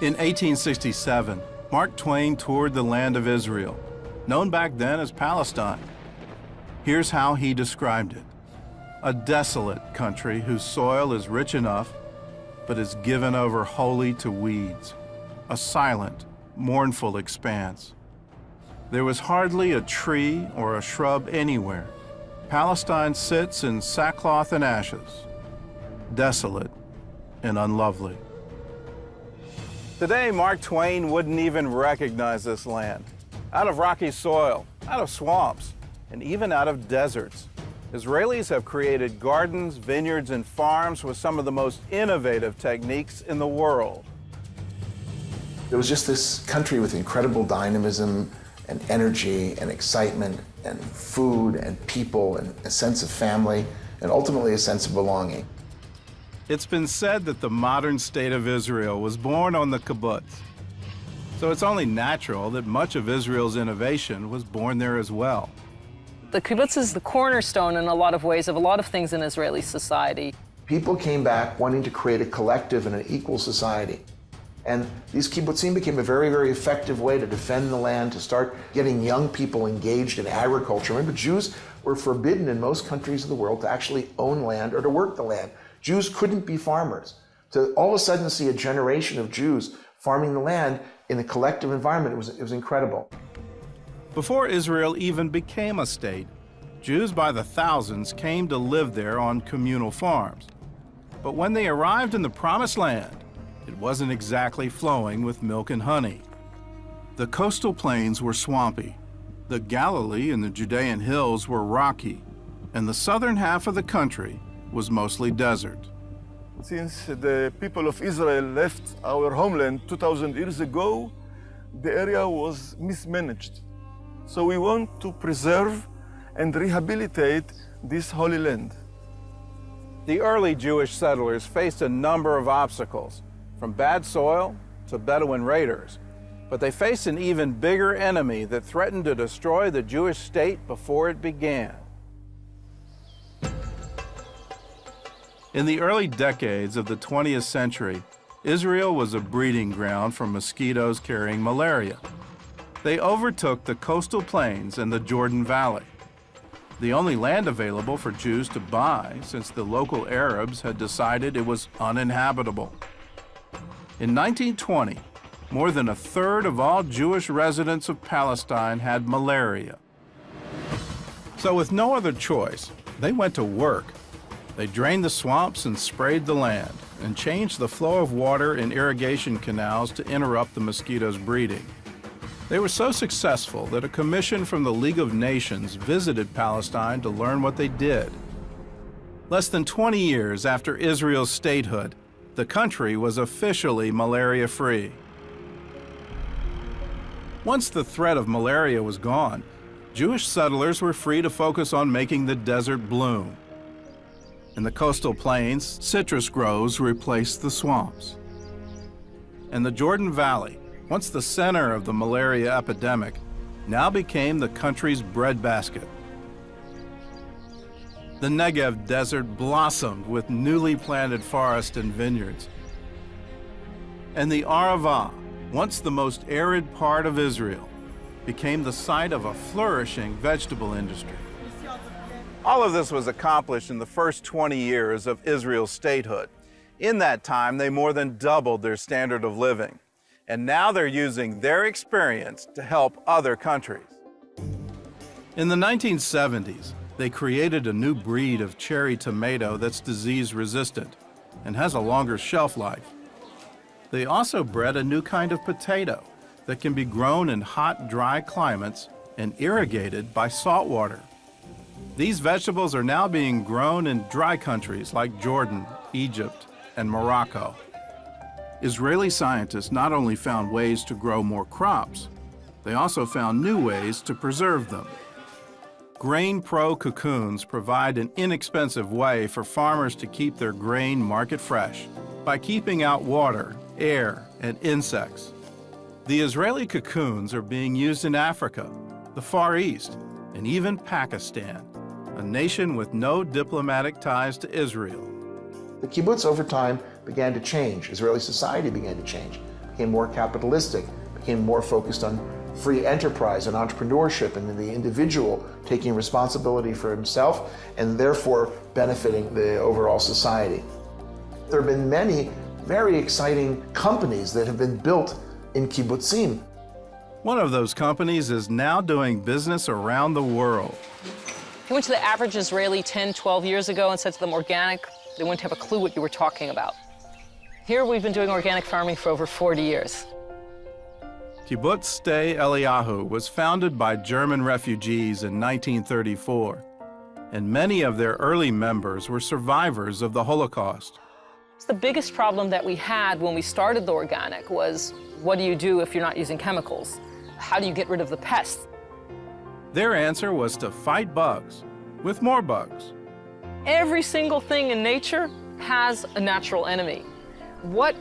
In 1867, Mark Twain toured the land of Israel, known back then as Palestine. Here's how he described it: a desolate country whose soil is rich enough, but is given over wholly to weeds, a silent, mournful expanse. There was hardly a tree or a shrub anywhere. Palestine sits in sackcloth and ashes, desolate and unlovely. Today, Mark Twain wouldn't even recognize this land. Out of rocky soil, out of swamps, and even out of deserts, Israelis have created gardens, vineyards, and farms with some of the most innovative techniques in the world. It was just this country with incredible dynamism and energy and excitement and food and people and a sense of family and ultimately a sense of belonging. It's been said that the modern state of Israel was born on the kibbutz. So it's only natural that much of Israel's innovation was born there as well. The kibbutz is the cornerstone in a lot of ways of a lot of things in Israeli society. People came back wanting to create a collective and an equal society. And these kibbutzim became a very, very effective way to defend the land, to start getting young people engaged in agriculture. Remember, Jews were forbidden in most countries of the world to actually own land or to work the land. Jews couldn't be farmers. To all of a sudden see a generation of Jews farming the land in a collective environment, it was incredible. Before Israel even became a state, Jews by the thousands came to live there on communal farms. But when they arrived in the Promised Land, it wasn't exactly flowing with milk and honey. The coastal plains were swampy, the Galilee and the Judean hills were rocky, and the southern half of the country was mostly desert. Since the people of Israel left our homeland 2,000 years ago, the area was mismanaged. So we want to preserve and rehabilitate this Holy Land. The early Jewish settlers faced a number of obstacles, from bad soil to Bedouin raiders, but they faced an even bigger enemy that threatened to destroy the Jewish state before it began. In the early decades of the 20th century, Israel was a breeding ground for mosquitoes carrying malaria. They overtook the coastal plains and the Jordan Valley, the only land available for Jews to buy since the local Arabs had decided it was uninhabitable. In 1920, more than a third of all Jewish residents of Palestine had malaria. So with no other choice, they went to work. They drained the swamps and sprayed the land and changed the flow of water in irrigation canals to interrupt the mosquitoes' breeding. They were so successful that a commission from the League of Nations visited Palestine to learn what they did. Less than 20 years after Israel's statehood, the country was officially malaria-free. Once the threat of malaria was gone, Jewish settlers were free to focus on making the desert bloom. In the coastal plains, citrus groves replaced the swamps. And the Jordan Valley, once the center of the malaria epidemic, now became the country's breadbasket. The Negev desert blossomed with newly planted forests and vineyards. And the Arava, once the most arid part of Israel, became the site of a flourishing vegetable industry. All of this was accomplished in the first 20 years of Israel's statehood. In that time, they more than doubled their standard of living. And now they're using their experience to help other countries. In the 1970s, they created a new breed of cherry tomato that's disease-resistant and has a longer shelf life. They also bred a new kind of potato that can be grown in hot, dry climates and irrigated by salt water. These vegetables are now being grown in dry countries like Jordan, Egypt, and Morocco. Israeli scientists not only found ways to grow more crops, they also found new ways to preserve them. Grain Pro cocoons provide an inexpensive way for farmers to keep their grain market fresh by keeping out water, air, and insects. The Israeli cocoons are being used in Africa, the Far East, and even Pakistan, a nation with no diplomatic ties to Israel. The kibbutz over time began to change. Israeli society began to change. became more capitalistic, became more focused on free enterprise and entrepreneurship and the individual taking responsibility for himself and therefore benefiting the overall society. There have been many very exciting companies that have been built in kibbutzim. One of those companies is now doing business around the world. If you went to the average Israeli 10, 12 years ago and said to them organic, they wouldn't have a clue what you were talking about. Here we've been doing organic farming for over 40 years. Kibbutz Sde Eliyahu was founded by German refugees in 1934, and many of their early members were survivors of the Holocaust. The biggest problem that we had when we started the organic was, what do you do if you're not using chemicals? How do you get rid of the pests? Their answer was to fight bugs with more bugs. Every single thing in nature has a natural enemy. What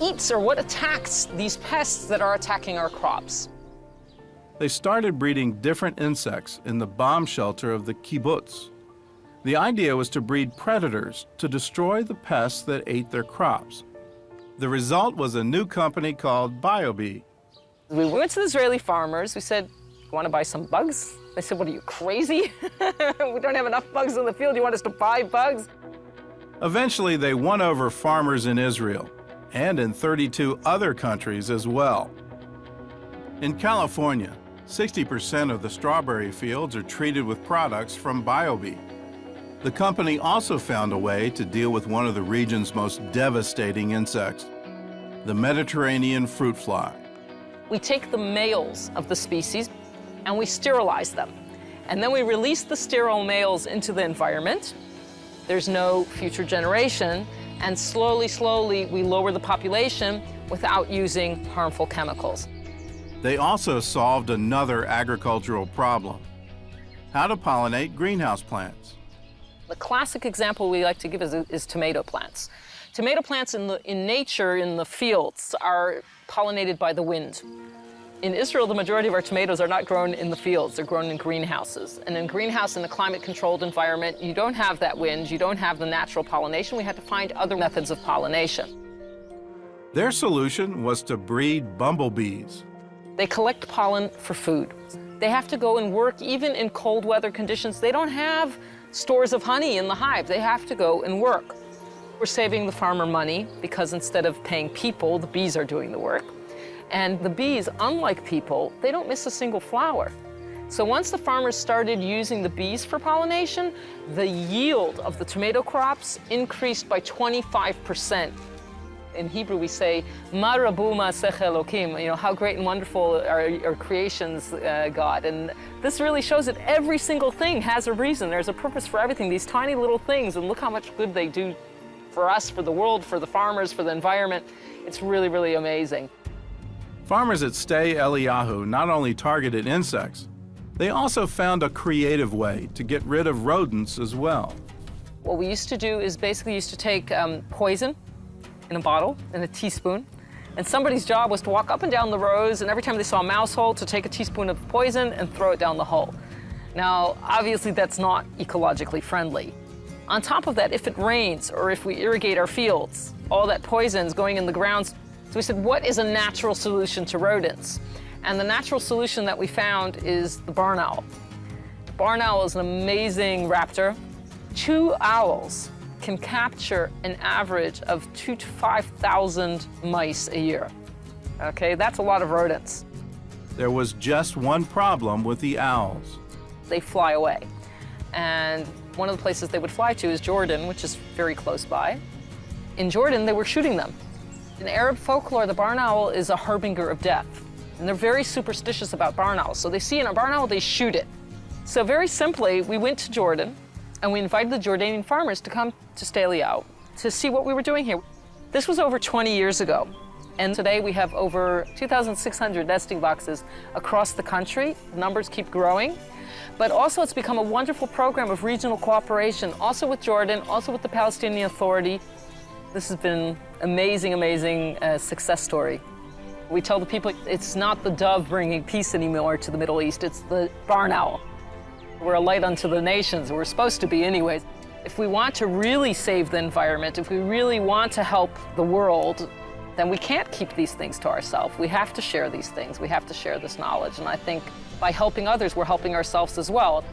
eats or what attacks these pests that are attacking our crops? They started breeding different insects in the bomb shelter of the kibbutz. The idea was to breed predators to destroy the pests that ate their crops. The result was a new company called BioBee. We went to the Israeli farmers. We said, "You want to buy some bugs?" They said, "What are you, crazy? We don't have enough bugs in the field. You want us to buy bugs?" Eventually, they won over farmers in Israel and in 32 other countries as well. In California, 60% of the strawberry fields are treated with products from BioBee. The company also found a way to deal with one of the region's most devastating insects, the Mediterranean fruit fly. We take the males of the species and we sterilize them. And then we release the sterile males into the environment. There's no future generation. And slowly, slowly, we lower the population without using harmful chemicals. They also solved another agricultural problem: how to pollinate greenhouse plants. The classic example we like to give is tomato plants. Tomato plants in nature, in the fields, are pollinated by the wind. In Israel, the majority of our tomatoes are not grown in the fields, they're grown in greenhouses. And in greenhouse, in a climate-controlled environment, you don't have that wind, you don't have the natural pollination. We had to find other methods of pollination. Their solution was to breed bumblebees. They collect pollen for food. They have to go and work even in cold weather conditions. They don't have stores of honey in the hive. They have to go and work. We're saving the farmer money because instead of paying people, the bees are doing the work. And the bees, unlike people, they don't miss a single flower. So once the farmers started using the bees for pollination, the yield of the tomato crops increased by 25%. In Hebrew, we say, "Ma rabu ma'aseh Elokim," how great and wonderful are creations, God. And this really shows that every single thing has a reason. There's a purpose for everything, these tiny little things, and look how much good they do for us, for the world, for the farmers, for the environment. It's really, really amazing. Farmers at Sde Eliyahu not only targeted insects, they also found a creative way to get rid of rodents as well. What we used to do is basically used to take poison in a bottle, in a teaspoon, and somebody's job was to walk up and down the rows, and every time they saw a mouse hole, to take a teaspoon of poison and throw it down the hole. Now, obviously that's not ecologically friendly. On top of that, if it rains or if we irrigate our fields, all that poison's going in the ground. So we said, what is a natural solution to rodents? And the natural solution that we found is the barn owl. The barn owl is an amazing raptor. 2 owls can capture an average of 2,000 to 5,000 mice a year. Okay, that's a lot of rodents. There was just one problem with the owls. They fly away. And one of the places they would fly to is Jordan, which is very close by. In Jordan, they were shooting them. In Arab folklore, the barn owl is a harbinger of death. And they're very superstitious about barn owls. So they see a barn owl, they shoot it. So very simply, we went to Jordan and we invited the Jordanian farmers to come to Sde Eliyahu to see what we were doing here. This was over 20 years ago. And today we have over 2,600 nesting boxes across the country. The numbers keep growing. But also it's become a wonderful program of regional cooperation, also with Jordan, also with the Palestinian Authority. This has been amazing, amazing success story. We tell the people it's not the dove bringing peace anymore to the Middle East, it's the barn owl. We're a light unto the nations, we're supposed to be anyways. If we want to really save the environment, if we really want to help the world, then we can't keep these things to ourselves. We have to share these things. We have to share this knowledge. And I think by helping others, we're helping ourselves as well.